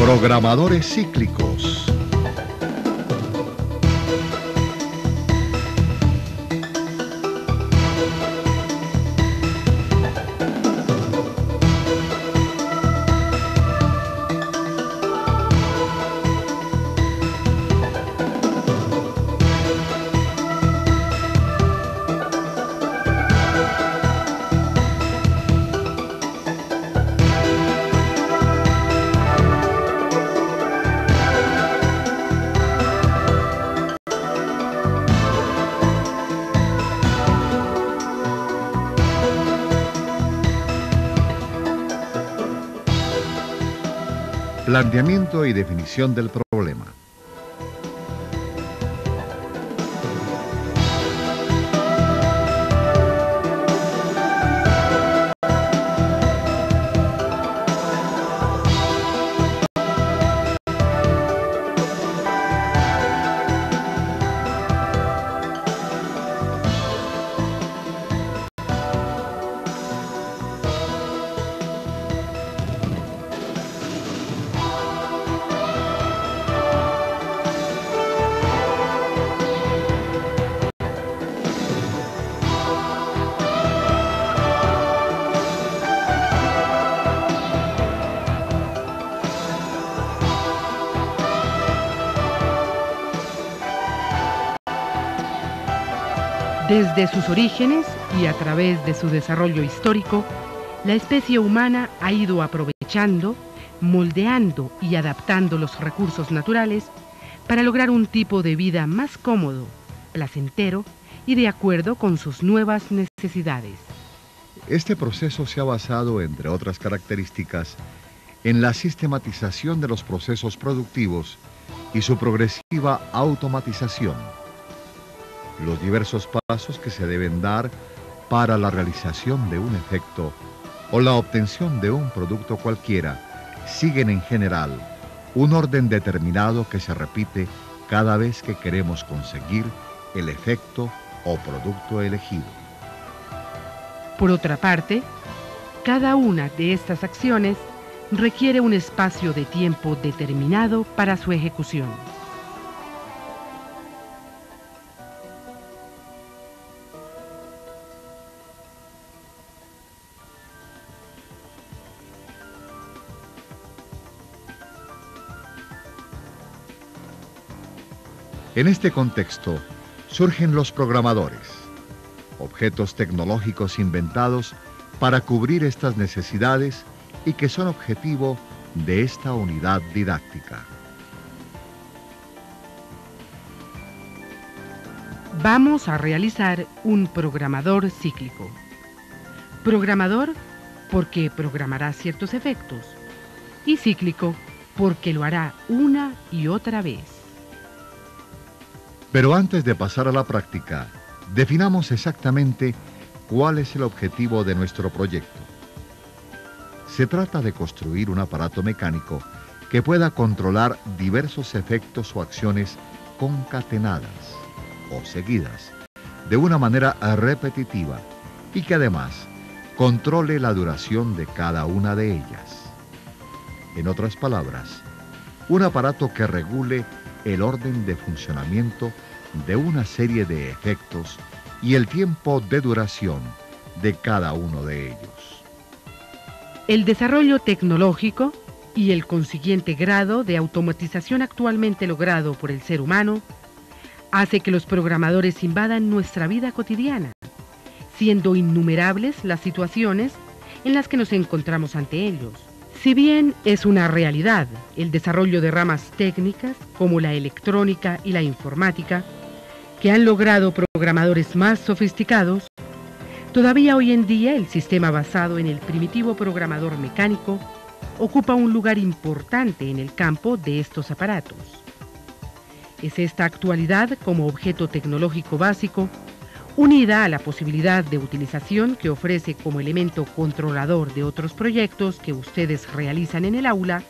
Programadores cíclicos. Planteamiento y definición del problema. Desde sus orígenes y a través de su desarrollo histórico, la especie humana ha ido aprovechando, moldeando y adaptando los recursos naturales para lograr un tipo de vida más cómodo, placentero y de acuerdo con sus nuevas necesidades. Este proceso se ha basado, entre otras características, en la sistematización de los procesos productivos y su progresiva automatización. Los diversos pasos que se deben dar para la realización de un efecto o la obtención de un producto cualquiera siguen en general un orden determinado que se repite cada vez que queremos conseguir el efecto o producto elegido. Por otra parte, cada una de estas acciones requiere un espacio de tiempo determinado para su ejecución. En este contexto surgen los programadores, objetos tecnológicos inventados para cubrir estas necesidades y que son objetivo de esta unidad didáctica. Vamos a realizar un programador cíclico. Programador porque programará ciertos efectos y cíclico porque lo hará una y otra vez. Pero antes de pasar a la práctica, definamos exactamente cuál es el objetivo de nuestro proyecto. Se trata de construir un aparato mecánico que pueda controlar diversos efectos o acciones concatenadas o seguidas de una manera repetitiva y que además controle la duración de cada una de ellas. En otras palabras, un aparato que regule el orden de funcionamiento de una serie de efectos y el tiempo de duración de cada uno de ellos. El desarrollo tecnológico y el consiguiente grado de automatización actualmente logrado por el ser humano hace que los programadores invadan nuestra vida cotidiana, siendo innumerables las situaciones en las que nos encontramos ante ellos. Si bien es una realidad el desarrollo de ramas técnicas como la electrónica y la informática, que han logrado programadores más sofisticados, todavía hoy en día el sistema basado en el primitivo programador mecánico ocupa un lugar importante en el campo de estos aparatos. Es esta actualidad como objeto tecnológico básico, unida a la posibilidad de utilización que ofrece como elemento controlador de otros proyectos que ustedes realizan en el aula,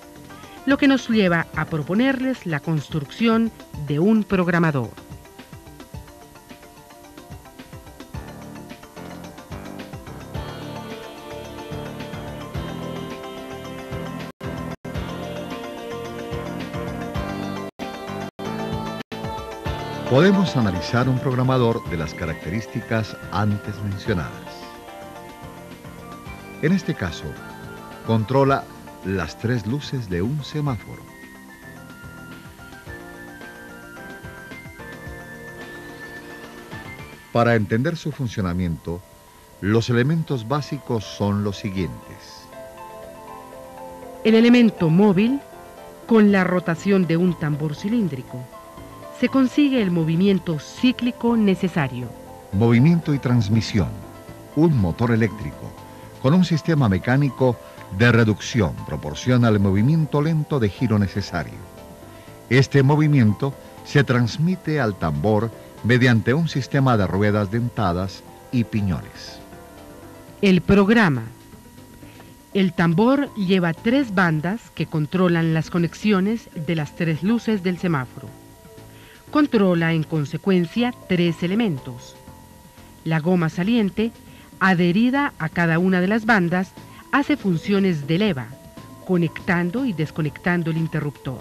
lo que nos lleva a proponerles la construcción de un programador. Podemos analizar un programador de las características antes mencionadas. En este caso, controla las 3 luces de un semáforo. Para entender su funcionamiento, los elementos básicos son los siguientes. El elemento móvil, con la rotación de un tambor cilíndrico, se consigue el movimiento cíclico necesario. Movimiento y transmisión. Un motor eléctrico con un sistema mecánico de reducción proporciona el movimiento lento de giro necesario. Este movimiento se transmite al tambor mediante un sistema de ruedas dentadas y piñones. El programa. El tambor lleva 3 bandas que controlan las conexiones de las 3 luces del semáforo. Controla en consecuencia 3 elementos. La goma saliente, adherida a cada una de las bandas, hace funciones de leva, conectando y desconectando el interruptor.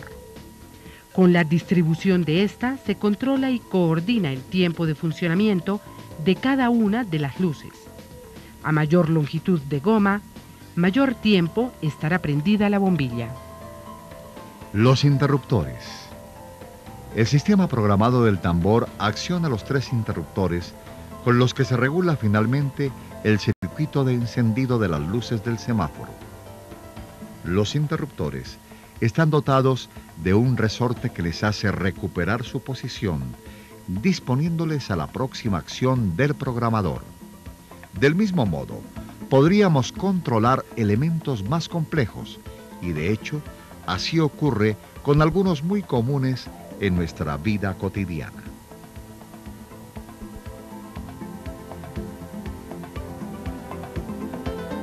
Con la distribución de esta se controla y coordina el tiempo de funcionamiento de cada una de las luces. A mayor longitud de goma, mayor tiempo estará prendida la bombilla. Los interruptores. El sistema programado del tambor acciona los 3 interruptores con los que se regula finalmente el circuito de encendido de las luces del semáforo. Los interruptores están dotados de un resorte que les hace recuperar su posición, disponiéndoles a la próxima acción del programador. Del mismo modo, podríamos controlar elementos más complejos y de hecho, así ocurre con algunos muy comunes en nuestra vida cotidiana.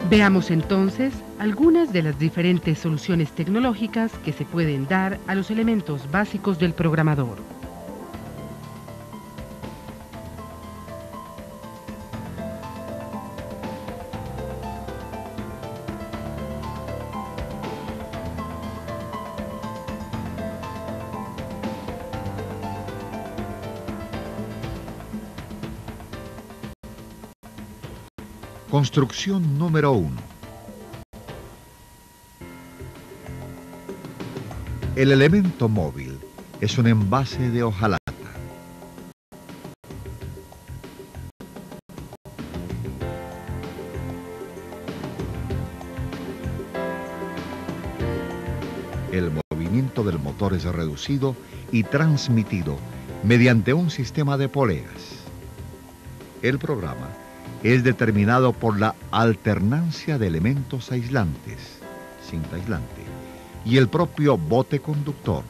Veamos entonces algunas de las diferentes soluciones tecnológicas que se pueden dar a los elementos básicos del programador. Construcción número 1. El elemento móvil es un envase de hojalata. El movimiento del motor es reducido y transmitido mediante un sistema de poleas. El programa es determinado por la alternancia de elementos aislantes, cinta aislante, y el propio bote conductor.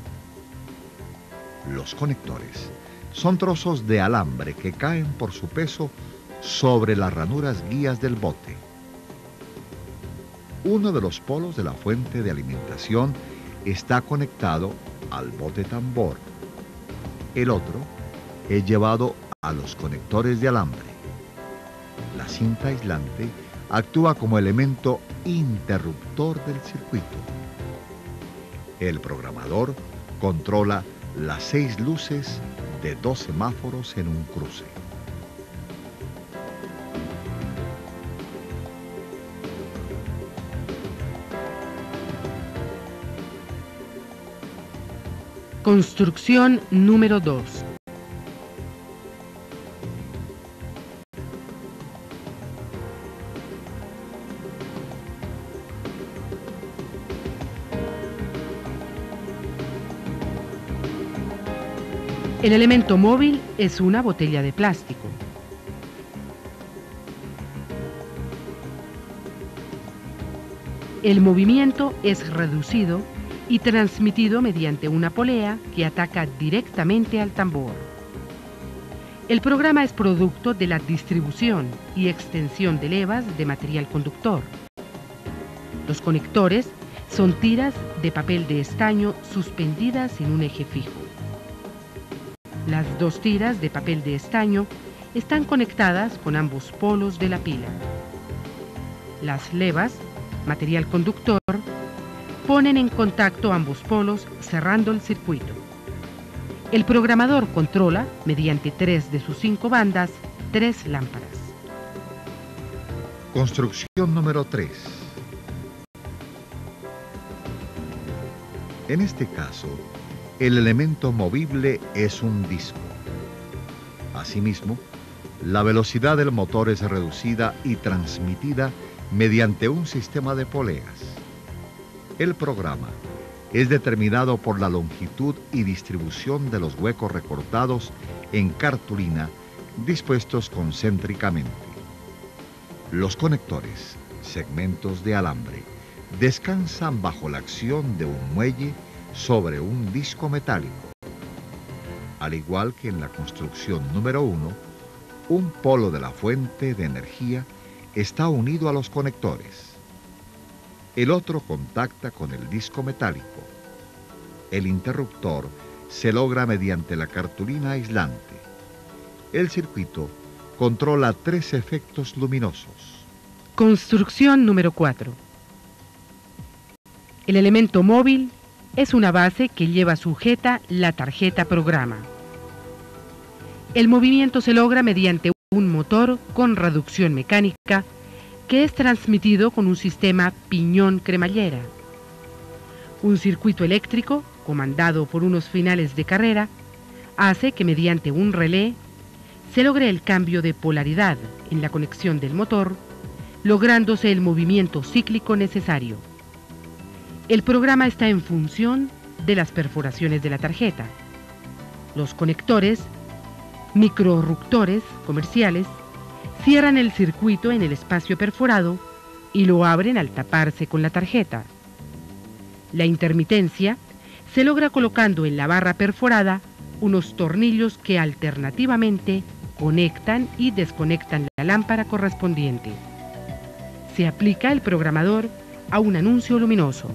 Los conectores son trozos de alambre que caen por su peso sobre las ranuras guías del bote. Uno de los polos de la fuente de alimentación está conectado al bote tambor. El otro es llevado a los conectores de alambre. La cinta aislante actúa como elemento interruptor del circuito. El programador controla las 6 luces de 2 semáforos en un cruce. Construcción número 2. El elemento móvil es una botella de plástico. El movimiento es reducido y transmitido mediante una polea que ataca directamente al tambor. El programa es producto de la distribución y extensión de levas de material conductor. Los conectores son tiras de papel de estaño suspendidas en un eje fijo. Las 2 tiras de papel de estaño están conectadas con ambos polos de la pila. Las levas, material conductor, ponen en contacto ambos polos cerrando el circuito. El programador controla, mediante 3 de sus 5 bandas, 3 lámparas. Construcción número 3. En este caso, el elemento movible es un disco. Asimismo, la velocidad del motor es reducida y transmitida mediante un sistema de poleas. El programa es determinado por la longitud y distribución de los huecos recortados en cartulina dispuestos concéntricamente. Los conectores, segmentos de alambre, descansan bajo la acción de un muelle sobre un disco metálico. Al igual que en la construcción número 1, un polo de la fuente de energía está unido a los conectores. El otro contacta con el disco metálico. El interruptor se logra mediante la cartulina aislante. El circuito controla 3 efectos luminosos. Construcción número 4. El elemento móvil es una base que lleva sujeta la tarjeta programa. El movimiento se logra mediante un motor con reducción mecánica que es transmitido con un sistema piñón-cremallera. Un circuito eléctrico, comandado por unos finales de carrera, hace que mediante un relé se logre el cambio de polaridad en la conexión del motor, lográndose el movimiento cíclico necesario. El programa está en función de las perforaciones de la tarjeta. Los conectores, microrruptores comerciales, cierran el circuito en el espacio perforado y lo abren al taparse con la tarjeta. La intermitencia se logra colocando en la barra perforada unos tornillos que alternativamente conectan y desconectan la lámpara correspondiente. Se aplica el programador a un anuncio luminoso.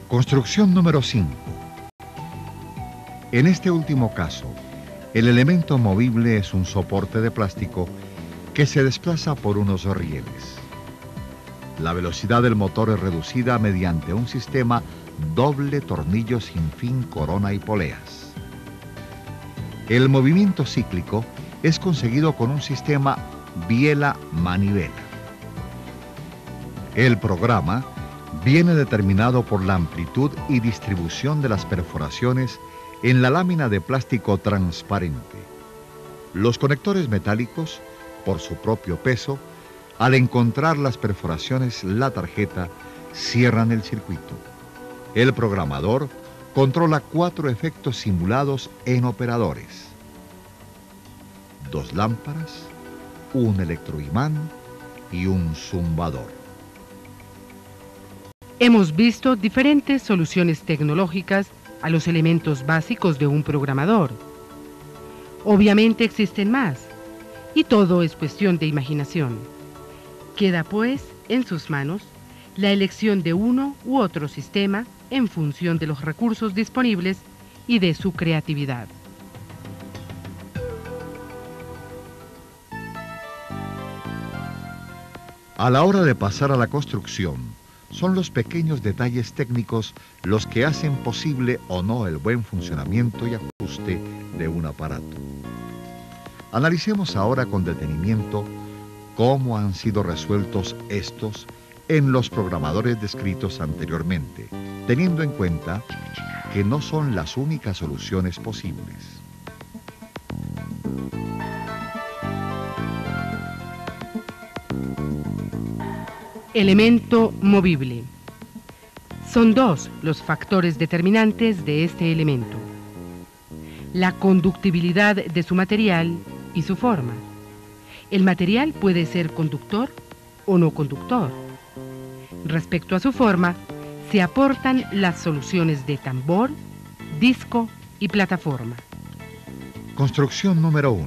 Construcción número 5. En este último caso, el elemento movible es un soporte de plástico que se desplaza por unos rieles. La velocidad del motor es reducida mediante un sistema doble tornillo sin fin, corona y poleas. El movimiento cíclico es conseguido con un sistema biela-manivela. El programa viene determinado por la amplitud y distribución de las perforaciones en la lámina de plástico transparente. Los conectores metálicos, por su propio peso, al encontrar las perforaciones, la tarjeta cierran el circuito. El programador controla 4 efectos simulados en operadores: 2 lámparas, un electroimán y un zumbador. Hemos visto diferentes soluciones tecnológicas a los elementos básicos de un programador. Obviamente existen más, y todo es cuestión de imaginación. Queda pues en sus manos la elección de uno u otro sistema en función de los recursos disponibles y de su creatividad. A la hora de pasar a la construcción, son los pequeños detalles técnicos los que hacen posible o no el buen funcionamiento y ajuste de un aparato. Analicemos ahora con detenimiento cómo han sido resueltos estos en los programadores descritos anteriormente, teniendo en cuenta que no son las únicas soluciones posibles. Elemento movible. Son 2 los factores determinantes de este elemento: la conductibilidad de su material y su forma. El material puede ser conductor o no conductor. Respecto a su forma, se aportan las soluciones de tambor, disco y plataforma. Construcción número 1.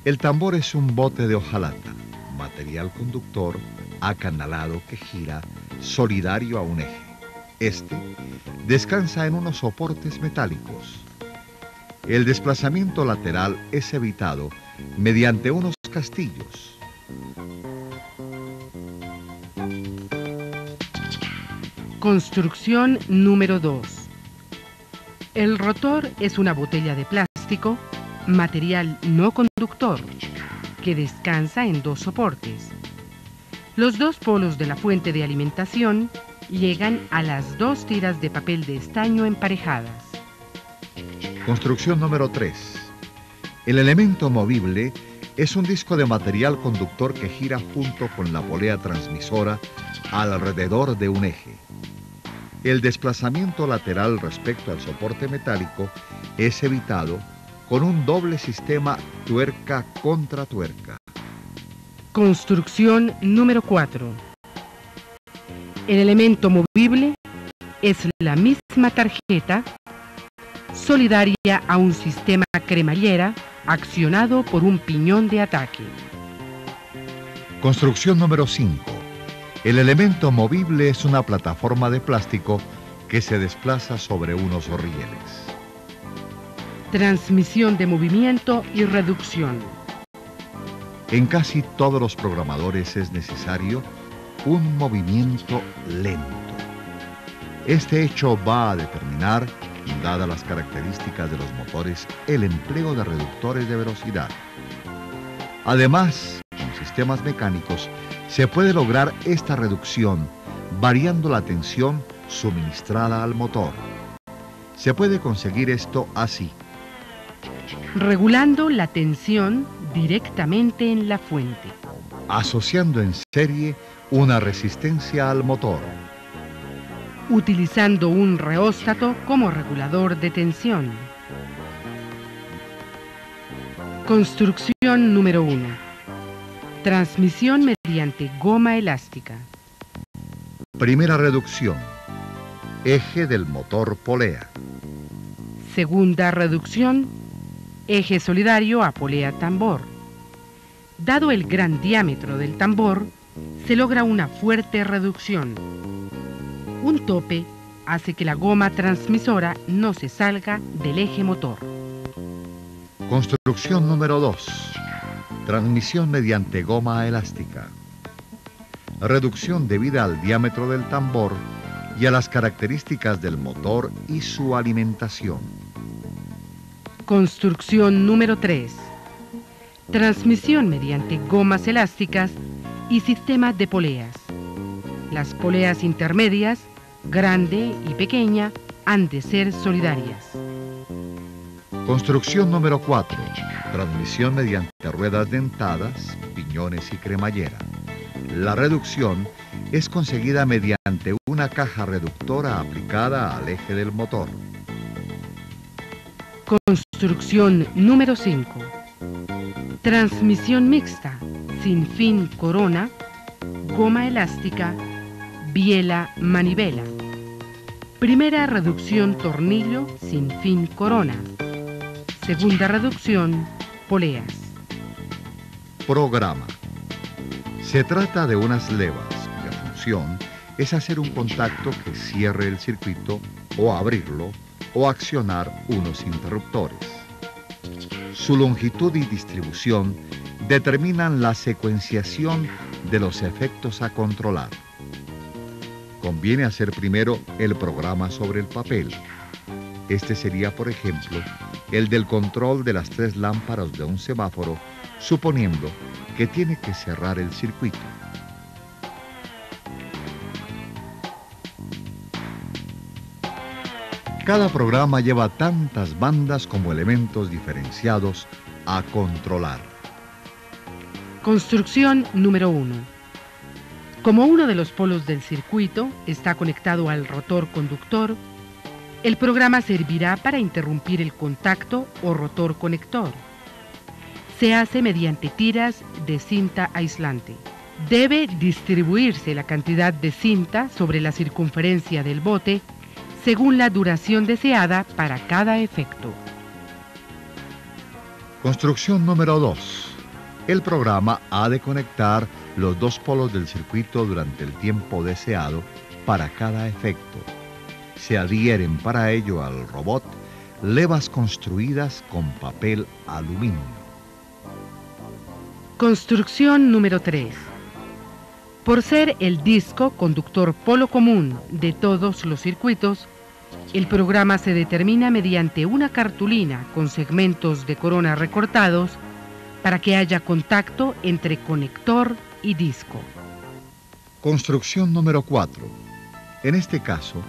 El tambor es un bote de hojalata, material conductor acanalado que gira solidario a un eje. Este descansa en unos soportes metálicos. El desplazamiento lateral es evitado mediante unos castillos. Construcción número 2. El rotor es una botella de plástico, material no conductor, que descansa en dos soportes. Los dos polos de la fuente de alimentación llegan a las dos tiras de papel de estaño emparejadas. Construcción número 3. El elemento movible es un disco de material conductor que gira junto con la polea transmisora alrededor de un eje. El desplazamiento lateral respecto al soporte metálico es evitado con un doble sistema tuerca contra tuerca. Construcción número 4. El elemento movible es la misma tarjeta solidaria a un sistema cremallera accionado por un piñón de ataque. Construcción número 5. El elemento movible es una plataforma de plástico que se desplaza sobre unos rieles. Transmisión de movimiento y reducción. En casi todos los programadores es necesario un movimiento lento. Este hecho va a determinar, dadas las características de los motores, el empleo de reductores de velocidad. Además, con sistemas mecánicos se puede lograr esta reducción variando la tensión suministrada al motor. Se puede conseguir esto así: regulando la tensión directamente en la fuente, asociando en serie una resistencia al motor, utilizando un reóstato como regulador de tensión. Construcción número 1. Transmisión mediante goma elástica. Primera reducción: eje del motor polea. Segunda reducción: eje solidario a polea tambor. Dado el gran diámetro del tambor, se logra una fuerte reducción. Un tope hace que la goma transmisora no se salga del eje motor. Construcción número 2. Transmisión mediante goma elástica. Reducción debida al diámetro del tambor y a las características del motor y su alimentación. Construcción número 3. Transmisión mediante gomas elásticas y sistemas de poleas. Las poleas intermedias, grande y pequeña, han de ser solidarias. Construcción número 4. Transmisión mediante ruedas dentadas, piñones y cremallera. La reducción es conseguida mediante una caja reductora aplicada al eje del motor. Construcción número 5. Transmisión mixta, sin fin corona, goma elástica, biela manivela. Primera reducción tornillo, sin fin corona. Segunda reducción, poleas. Programa. Se trata de unas levas cuya función es hacer un contacto que cierre el circuito o abrirlo o accionar unos interruptores. Su longitud y distribución determinan la secuenciación de los efectos a controlar. Conviene hacer primero el programa sobre el papel. Este sería, por ejemplo, el del control de las 3 lámparas de un semáforo, suponiendo que tiene que cerrar el circuito. Cada programa lleva tantas bandas como elementos diferenciados a controlar. Construcción número 1. Como uno de los polos del circuito está conectado al rotor conductor, el programa servirá para interrumpir el contacto o rotor conector. Se hace mediante tiras de cinta aislante. Debe distribuirse la cantidad de cinta sobre la circunferencia del bote según la duración deseada para cada efecto. Construcción número 2. El programa ha de conectar los dos polos del circuito durante el tiempo deseado para cada efecto. Se adhieren para ello al robot levas construidas con papel aluminio. Construcción número 3. Por ser el disco conductor polo común de todos los circuitos, El programa se determina mediante una cartulina con segmentos de corona recortados para que haya contacto entre conector y disco. Construcción número 4. En este caso,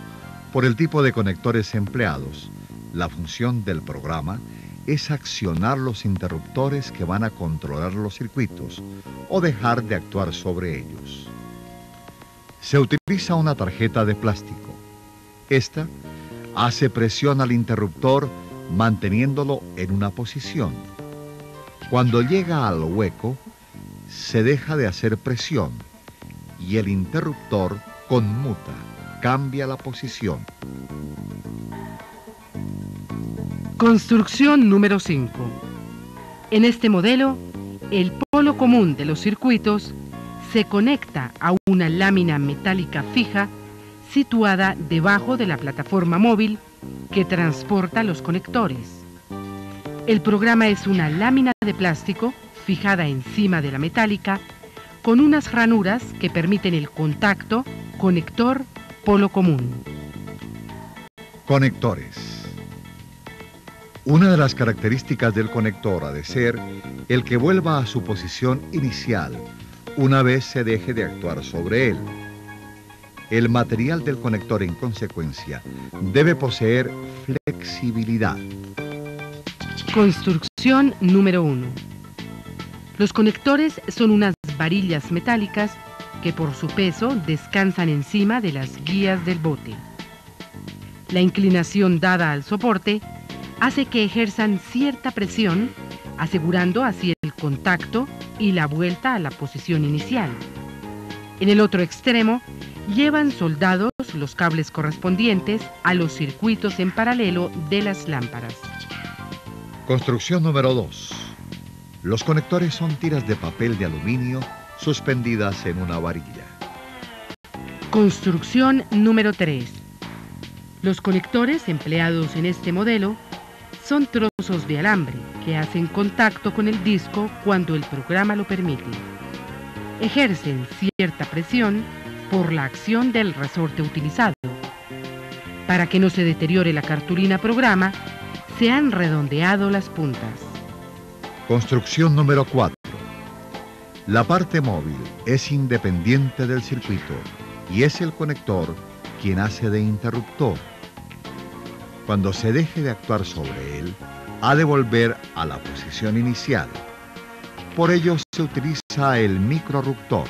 por el tipo de conectores empleados, la función del programa es accionar los interruptores que van a controlar los circuitos o dejar de actuar sobre ellos. Se utiliza una tarjeta de plástico. Esta hace presión al interruptor manteniéndolo en una posición. Cuando llega al hueco, se deja de hacer presión y el interruptor conmuta, cambia la posición. Construcción número 5. En este modelo, el polo común de los circuitos se conecta a una lámina metálica fija situada debajo de la plataforma móvil que transporta los conectores. El programa es una lámina de plástico fijada encima de la metálica con unas ranuras que permiten el contacto conector-polo común. Conectores. Una de las características del conector ha de ser el que vuelva a su posición inicial una vez se deje de actuar sobre él. El material del conector, en consecuencia, debe poseer flexibilidad. Construcción número 1. Los conectores son unas varillas metálicas que por su peso descansan encima de las guías del bote. La inclinación dada al soporte hace que ejerzan cierta presión, asegurando así el contacto y la vuelta a la posición inicial. En el otro extremo, llevan soldados los cables correspondientes a los circuitos en paralelo de las lámparas. Construcción número 2. Los conectores son tiras de papel de aluminio suspendidas en una varilla. Construcción número 3. Los conectores empleados en este modelo son trozos de alambre que hacen contacto con el disco cuando el programa lo permite. Ejercen cierta presión por la acción del resorte utilizado. Para que no se deteriore la cartulina programa, se han redondeado las puntas. Construcción número 4. La parte móvil es independiente del circuito y es el conector quien hace de interruptor. Cuando se deje de actuar sobre él, ha de volver a la posición inicial. Por ello se utiliza el microruptor.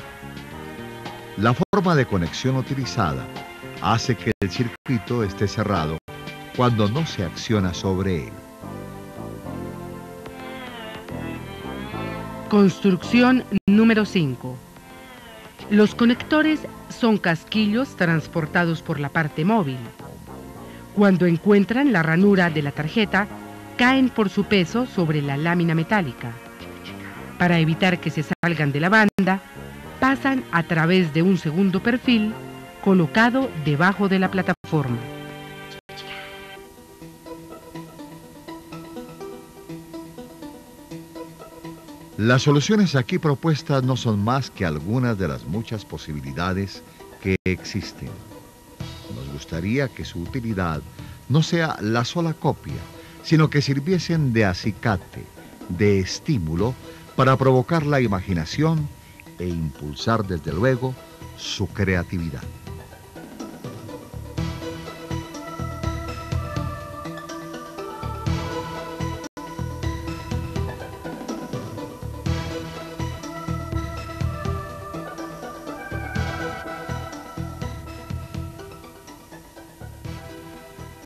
La forma de conexión utilizada hace que el circuito esté cerrado cuando no se acciona sobre él. Construcción número 5. Los conectores son casquillos transportados por la parte móvil. Cuando encuentran la ranura de la tarjeta, caen por su peso sobre la lámina metálica. Para evitar que se salgan de la banda, pasan a través de un segundo perfil colocado debajo de la plataforma. Las soluciones aquí propuestas no son más que algunas de las muchas posibilidades que existen. Nos gustaría que su utilidad no sea la sola copia, sino que sirviesen de acicate, de estímulo para provocar la imaginación e impulsar desde luego su creatividad.